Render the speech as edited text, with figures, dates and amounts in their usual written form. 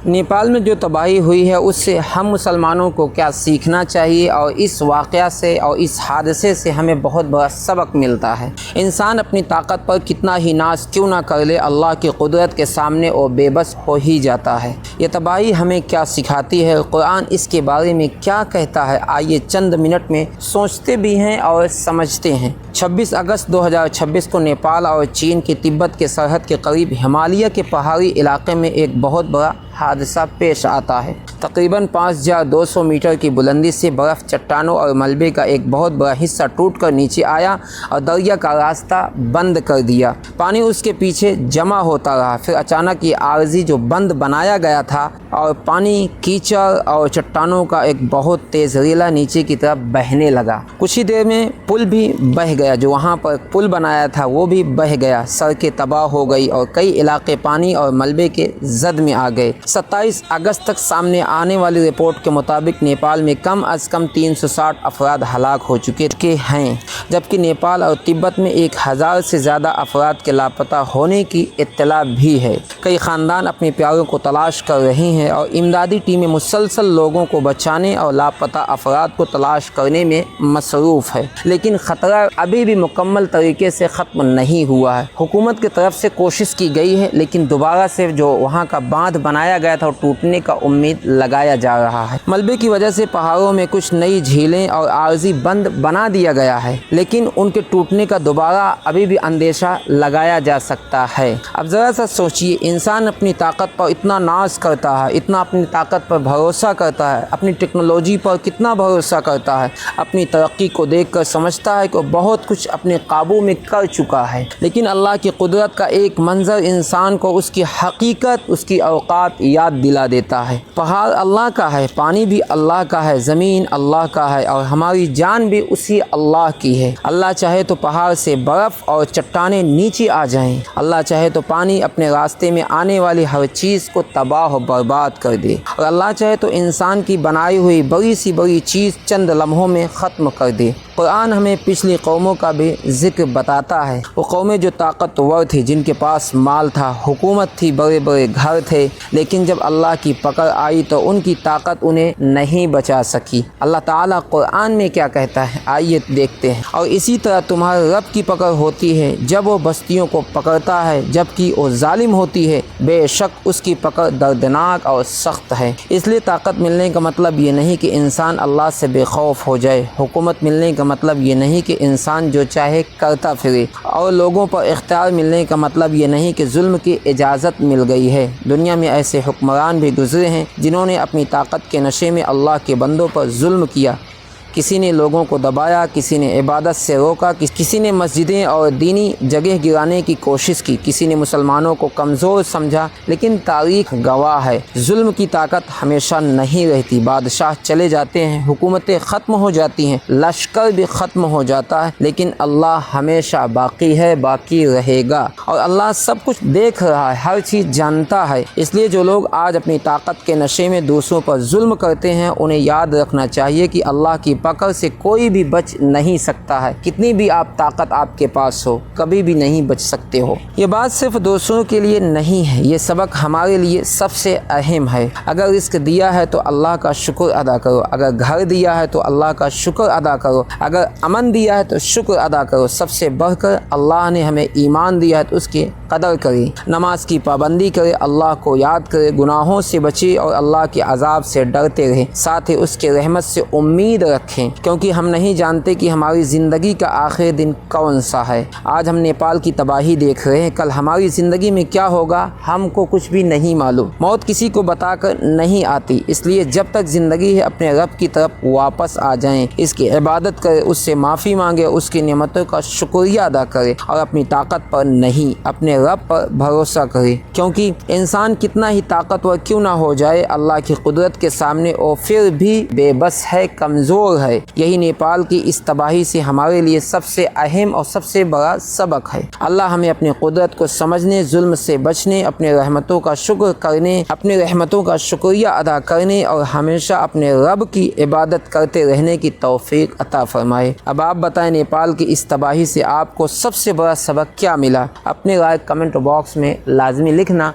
नेपाल में जो तबाही हुई है उससे हम मुसलमानों को क्या सीखना चाहिए, और इस वाक़या से और इस हादसे से हमें बहुत बड़ा सबक मिलता है। इंसान अपनी ताकत पर कितना ही नाज क्यों ना कर ले, अल्लाह की कुदरत के सामने वो बेबस हो ही जाता है। ये तबाही हमें क्या सिखाती है, कुरान इसके बारे में क्या कहता है, आइए चंद मिनट में सोचते भी हैं और समझते हैं। 26 अगस्त 2026 को नेपाल और चीन के तिब्बत के सरहद के करीब हिमालय के पहाड़ी इलाके में एक बहुत बड़ा हादसा पेश आता है। तकरीबन 5200 मीटर की बुलंदी से बर्फ़, चट्टानों और मलबे का एक बहुत बड़ा हिस्सा टूटकर नीचे आया और दरिया का रास्ता बंद कर दिया। पानी उसके पीछे जमा होता रहा। फिर अचानक ये आर्जी जो बंद बनाया गया था और पानी, कीचड़ और चट्टानों का एक बहुत तेज़ रेला नीचे की तरफ बहने लगा। कुछ ही देर में पुल भी बह गया, जो वहाँ पर पुल बनाया था वो भी बह गया। सड़कें तबाह हो गई और कई इलाके पानी और मलबे के जद में आ गए। 27 अगस्त तक सामने आने वाली रिपोर्ट के मुताबिक नेपाल में कम अज़ कम 360 अफराद हलाक हो चुके हैं, जबकि नेपाल और तिब्बत में 1000 से ज़्यादा अफराद के लापता होने की इत्तला भी है। कई ख़ानदान अपने प्यारों को तलाश कर रहे हैं और इमदादी टीमें मुसलसल लोगों को बचाने और लापता अफराद को तलाश करने में मसरूफ़ है। लेकिन ख़तरा अभी भी मुकम्मल तरीके से ख़त्म नहीं हुआ है। हुकूमत की तरफ से कोशिश की गई है, लेकिन दोबारा से जो वहाँ का बांध बनाया गया था टूटने का उम्मीद लगाया जा रहा है। मलबे की वजह से पहाड़ों में कुछ नई झीलें और आर्जी बंद बना दिया गया है, लेकिन उनके टूटने का दोबारा अभी भी अंदेशा लगाया जा सकता है। अब ज़रा सा सोचिए, इंसान अपनी ताकत पर इतना नाज करता है, इतना अपनी ताकत पर भरोसा करता है, अपनी टेक्नोलॉजी पर कितना भरोसा करता है, अपनी तरक्की को देखकर समझता है कि बहुत कुछ अपने काबू में कर चुका है, लेकिन अल्लाह की कुदरत का एक मंजर इंसान को उसकी हकीकत, उसकी औकात याद दिला देता है। पहाड़ अल्लाह का है, पानी भी अल्लाह का है, ज़मीन अल्लाह का है और हमारी जान भी उसी अल्लाह की है। अल्लाह चाहे तो पहाड़ से बर्फ़ और चट्टानें नीचे आ जाएं, अल्लाह चाहे तो पानी अपने रास्ते में आने वाली हर चीज़ को तबाह और बर्बाद कर दे, और अल्लाह चाहे तो इंसान की बनाई हुई बड़ी सी बड़ी चीज़ चंद लम्हों में ख़त्म कर दे। कुरान हमें पिछली कौमों का भी ज़िक्र बताता है। वो कौमें जो ताकतवर थी, जिनके पास माल था, हुकूमत थी, बड़े बड़े घर थे, लेकिन जब अल्लाह की पकड़ आई तो उनकी ताकत उन्हें नहीं बचा सकी। अल्लाह ताला कुरान में क्या कहता है, आइए देखते हैं। और इसी तरह तुम्हारे रब की पकड़ होती है जब वो बस्तियों को पकड़ता है जबकि वो जालिम होती है, बेशक उसकी पकड़ दर्दनाक और सख्त है। इसलिए ताकत मिलने का मतलब ये नहीं कि इंसान अल्लाह से बेखौफ हो जाए। हुकूमत मिलने का मतलब ये नहीं कि इंसान जो चाहे करता फिरे, और लोगों पर इख्तियार मिलने का मतलब ये नहीं कि जुल्म की इजाज़त मिल गई है। दुनिया में ऐसे हुक्मरान भी गुजरे हैं जिन्होंने अपनी ताकत के नशे में अल्लाह के बंदों पर जुल्म किया। किसी ने लोगों को दबाया, किसी ने इबादत से रोका, किसी ने मस्जिदें और दीनी जगह गिराने की कोशिश की, किसी ने मुसलमानों को कमज़ोर समझा। लेकिन तारीख़ गवाह है, जुल्म की ताकत हमेशा नहीं रहती। बादशाह चले जाते हैं, हुकूमतें ख़त्म हो जाती हैं, लश्कर भी ख़त्म हो जाता है, लेकिन अल्लाह हमेशा बाकी है, बाकी रहेगा। और अल्लाह सब कुछ देख रहा है, हर चीज़ जानता है। इसलिए जो लोग आज अपनी ताकत के नशे में दूसरों पर जुल्म करते हैं, उन्हें याद रखना चाहिए कि अल्लाह की पकड़ से कोई भी बच नहीं सकता है। कितनी भी आप ताकत आपके पास हो, कभी भी नहीं बच सकते हो। ये बात सिर्फ दूसरों के लिए नहीं है, ये सबक हमारे लिए सबसे अहम है। अगर रिस्क दिया है तो अल्लाह का शुक्र अदा करो, अगर घर दिया है तो अल्लाह का शुक्र अदा करो, अगर अमन दिया है तो शुक्र अदा करो। सबसे बढ़कर अल्लाह ने हमें ईमान दिया है तो उसकी कदर करें, नमाज की पाबंदी करें, अल्लाह को याद करें, गुनाहों से बचे और अल्लाह के अजाब से डरते रहें, साथ ही उसके रहमत से उम्मीद रखें, क्योंकि हम नहीं जानते कि हमारी ज़िंदगी का आखिरी दिन कौन सा है। आज हम नेपाल की तबाही देख रहे हैं, कल हमारी ज़िंदगी में क्या होगा हमको कुछ भी नहीं मालूम। मौत किसी को बताकर नहीं आती, इसलिए जब तक ज़िंदगी है अपने रब की तरफ वापस आ जाएं, इसकी इबादत करें, उससे माफ़ी मांगे, उसकी नेमतों का शुक्रिया अदा करें और अपनी ताकत पर नहीं अपने रब पर भरोसा करें। क्योंकि इंसान कितना ही ताकतवर क्यों ना हो जाए, अल्लाह की कुदरत के सामने वो फिर भी बेबस है, कमज़ोर है। यही नेपाल की इस तबाही से हमारे लिए सबसे अहम और सबसे बड़ा सबक है। अल्लाह हमें अपनी कुदरत को समझने, जुल्म से बचने, अपने रहमतों का शुक्र करने, अपने रहमतों का शुक्रिया अदा करने और हमेशा अपने रब की इबादत करते रहने की तौफीक अता फरमाए। अब आप बताएं, नेपाल की इस तबाही से आपको सबसे बड़ा सबक क्या मिला? अपने राय कमेंट बॉक्स में लाजमी लिखना।